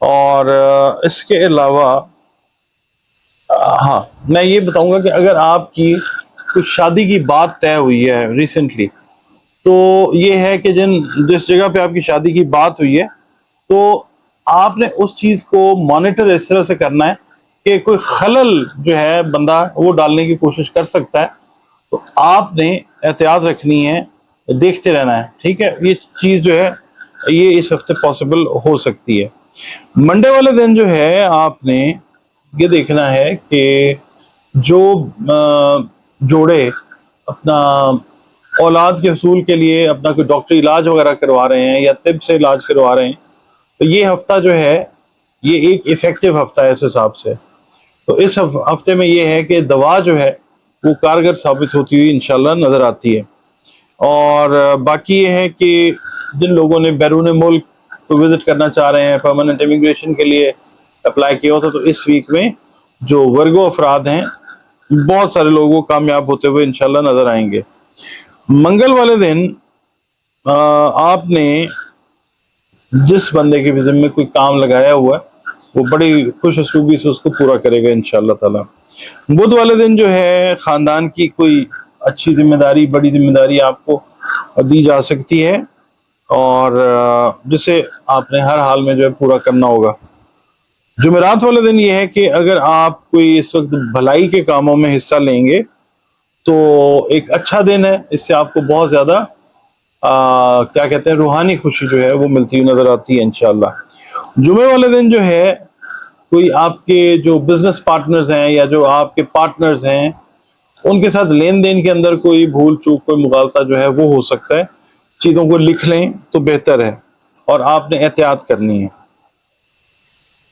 اور اس کے علاوہ ہاں میں یہ بتاؤں گا کہ اگر آپ کی کچھ شادی کی بات طے ہوئی ہے ریسنٹلی، تو یہ ہے کہ جس جگہ پہ آپ کی شادی کی بات ہوئی ہے، تو آپ نے اس چیز کو مانیٹر اس طرح سے کرنا ہے کہ کوئی خلل جو ہے بندہ وہ ڈالنے کی کوشش کر سکتا ہے، تو آپ نے احتیاط رکھنی ہے، دیکھتے رہنا ہے، ٹھیک ہے؟ یہ چیز جو ہے یہ اس ہفتے پاسبل ہو سکتی ہے۔ منڈے والے دن جو ہے آپ نے یہ دیکھنا ہے کہ جو جوڑے اپنا اولاد کے حصول کے لیے اپنا کوئی ڈاکٹری علاج وغیرہ کروا رہے ہیں یا طب سے علاج کروا رہے ہیں، تو یہ ہفتہ جو ہے یہ ایک افیکٹو ہفتہ ہے اس حساب سے۔ تو اس ہفتے میں یہ ہے کہ دوا جو ہے وہ کارگر ثابت ہوتی ہوئی انشاءاللہ نظر آتی ہے۔ اور باقی یہ ہے کہ جن لوگوں نے بیرون ملک کو وزٹ کرنا چاہ رہے ہیں، پرماننٹ امیگریشن کے لیے اپلائی کیا ہوتا، تو اس ویک میں جو ورگو افراد ہیں بہت سارے لوگوں کامیاب ہوتے ہوئے انشاءاللہ نظر آئیں گے۔ منگل والے دن آپ نے جس بندے کے ذمہ میں کوئی کام لگایا ہوا ہے وہ بڑی خوش اسلوبی سے اس کو پورا کرے گا انشاءاللہ تعالی۔ بدھ والے دن جو ہے خاندان کی کوئی اچھی ذمہ داری، بڑی ذمہ داری آپ کو دی جا سکتی ہے، اور جسے آپ نے ہر حال میں جو ہے پورا کرنا ہوگا۔ جمعرات والے دن یہ ہے کہ اگر آپ کوئی اس وقت بھلائی کے کاموں میں حصہ لیں گے تو ایک اچھا دن ہے، اس سے آپ کو بہت زیادہ کیا کہتے ہیں روحانی خوشی جو ہے وہ ملتی ہوئی نظر آتی ہے انشاءاللہ۔ جمعے والے دن جو ہے کوئی آپ کے جو بزنس پارٹنرز ہیں یا جو آپ کے پارٹنرز ہیں ان کے ساتھ لین دین کے اندر کوئی بھول چوک، کوئی مغالطہ جو ہے وہ ہو سکتا ہے، چیزوں کو لکھ لیں تو بہتر ہے، اور آپ نے احتیاط کرنی ہے،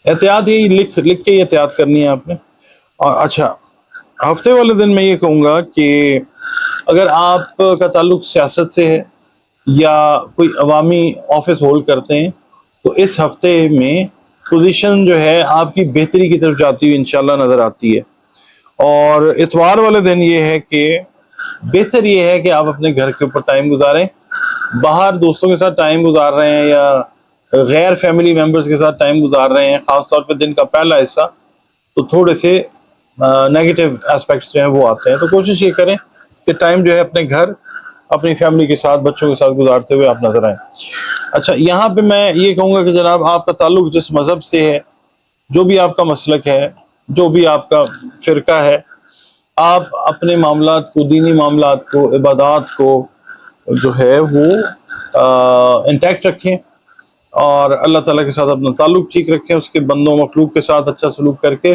احتیاط یہی لکھ کے احتیاط کرنی ہے آپ نے۔ اور اچھا ہفتے والے دن میں یہ کہوں گا کہ اگر آپ کا تعلق سیاست سے ہے یا کوئی عوامی آفس ہولڈ کرتے ہیں تو اس ہفتے میں پوزیشن جو ہے آپ کی بہتری کی طرف جاتی ہوئی انشاءاللہ نظر آتی ہے۔ اور اتوار والے دن یہ ہے کہ بہتر یہ ہے کہ آپ اپنے گھر کے اوپر ٹائم گزاریں، باہر دوستوں کے ساتھ ٹائم گزار رہے ہیں یا غیر فیملی ممبرز کے ساتھ ٹائم گزار رہے ہیں، خاص طور پہ دن کا پہلا حصہ، تو تھوڑے سے نیگیٹو اسپیکٹس جو ہیں وہ آتے ہیں، تو کوشش یہ کریں کہ ٹائم جو ہے اپنے گھر، اپنی فیملی کے ساتھ، بچوں کے ساتھ گزارتے ہوئے آپ نظر آئیں۔ اچھا یہاں پہ میں یہ کہوں گا کہ جناب آپ کا تعلق جس مذہب سے ہے، جو بھی آپ کا مسلک ہے، جو بھی آپ کا فرقہ ہے، آپ اپنے معاملات کو، دینی معاملات کو، عبادات کو جو ہے وہ انٹیکٹ رکھیں، اور اللہ تعالیٰ کے ساتھ اپنا تعلق ٹھیک رکھیں، اس کے بندوں مخلوق کے ساتھ اچھا سلوک کر کے۔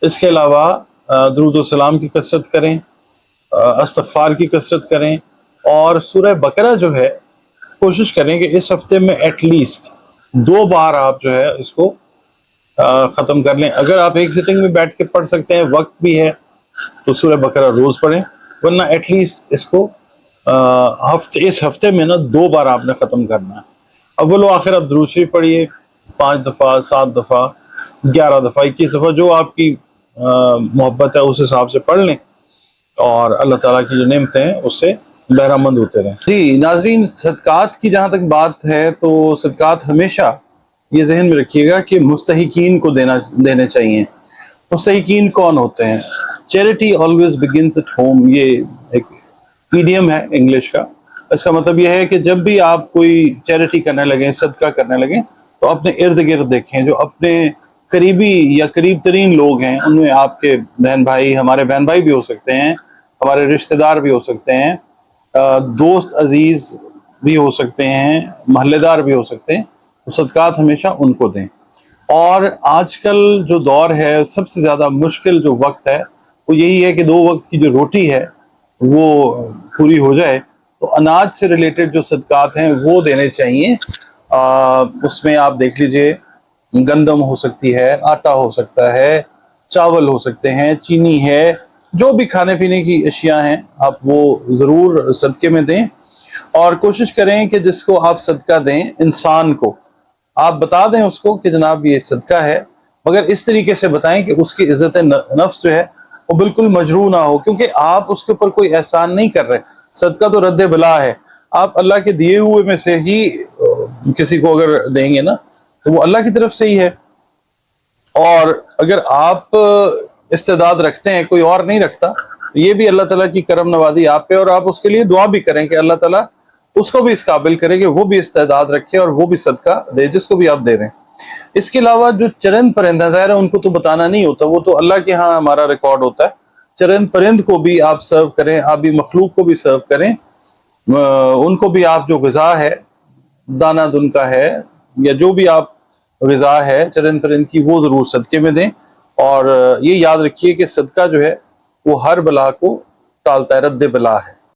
اس کے علاوہ درود و سلام کی کثرت کریں، استغفار کی کثرت کریں، اور سورہ بقرہ جو ہے کوشش کریں کہ اس ہفتے میں ایٹ لیسٹ 2 بار آپ جو ہے اس کو ختم کر لیں۔ اگر آپ ایک سٹنگ میں بیٹھ کے پڑھ سکتے ہیں، وقت بھی ہے، تو سورہ بقرہ روز پڑھیں، ورنہ ایٹ لیسٹ اس کو اس ہفتے میں نا 2 بار آپ نے ختم کرنا ہے۔ اول و آخر آپ درود شریف پڑھیے 5 دفعہ، 7 دفعہ، 11 دفعہ، 21 دفعہ، جو آپ کی محبت ہے اس حساب سے پڑھ لیں، اور اللہ تعالیٰ کی جو نعمتیں ہیں اس سے بہرہ مند ہوتے رہیں۔ جی ناظرین، صدقات کی جہاں تک بات ہے تو صدقات ہمیشہ یہ ذہن میں رکھیے گا کہ مستحقین کو دینے چاہیے۔ مستحقین کون ہوتے ہیں؟ Charity always begins at home, یہ ایک ایڈیم ہے انگلش کا۔ اس کا مطلب یہ ہے کہ جب بھی آپ کوئی چیریٹی کرنے لگیں، صدقہ کرنے لگیں، تو اپنے ارد گرد دیکھیں، جو اپنے قریبی یا قریب ترین لوگ ہیں، ان میں آپ کے بہن بھائی، ہمارے بہن بھائی بھی ہو سکتے ہیں، ہمارے رشتہ دار بھی ہو سکتے ہیں، دوست عزیز بھی ہو سکتے ہیں، محلے دار بھی ہو سکتے ہیں، تو صدقات ہمیشہ ان کو دیں۔ اور آج کل جو دور ہے، سب سے زیادہ مشکل جو وقت ہے وہ یہی ہے کہ 2 وقت کی جو روٹی ہے وہ پوری ہو جائے، تو اناج سے ریلیٹڈ جو صدقات ہیں وہ دینے چاہیے۔ اس میں آپ دیکھ لیجئے گندم ہو سکتی ہے، آٹا ہو سکتا ہے، چاول ہو سکتے ہیں، چینی ہے، جو بھی کھانے پینے کی اشیاء ہیں آپ وہ ضرور صدقے میں دیں۔ اور کوشش کریں کہ جس کو آپ صدقہ دیں، انسان کو آپ بتا دیں اس کو کہ جناب یہ صدقہ ہے، مگر اس طریقے سے بتائیں کہ اس کی عزت نفس جو ہے وہ بالکل مجروح نہ ہو، کیونکہ آپ اس کے اوپر کوئی احسان نہیں کر رہے۔ صدقہ تو رد بلا ہے، آپ اللہ کے دیے ہوئے میں سے ہی کسی کو اگر دیں گے نا تو وہ اللہ کی طرف سے ہی ہے. اور اگر آپ استعداد رکھتے ہیں، کوئی اور نہیں رکھتا، تو یہ بھی اللہ تعالیٰ کی کرم نوازی آپ پہ، اور آپ اس کے لیے دعا بھی کریں کہ اللہ تعالیٰ اس کو بھی اس قابل کرے کہ وہ بھی استعداد رکھے اور وہ بھی صدقہ دے جس کو بھی آپ دے رہے ہیں. اس کے علاوہ جو چرند پرند ہیں، ظاہر ہے ان کو تو بتانا نہیں ہوتا، وہ تو اللہ کے ہاں ہمارا ریکارڈ ہوتا ہے. چرند پرند کو بھی آپ سرو کریں، آپ بھی مخلوق کو بھی سرو کریں، ان کو بھی آپ جو غذا ہے، دانہ دن کا ہے یا جو بھی آپ غذا ہے چرند پرند کی، وہ ضرور صدقے میں دیں. اور یہ یاد رکھیے کہ صدقہ جو ہے وہ ہر بلا کو ٹالتا ہے، رد بلا ہے.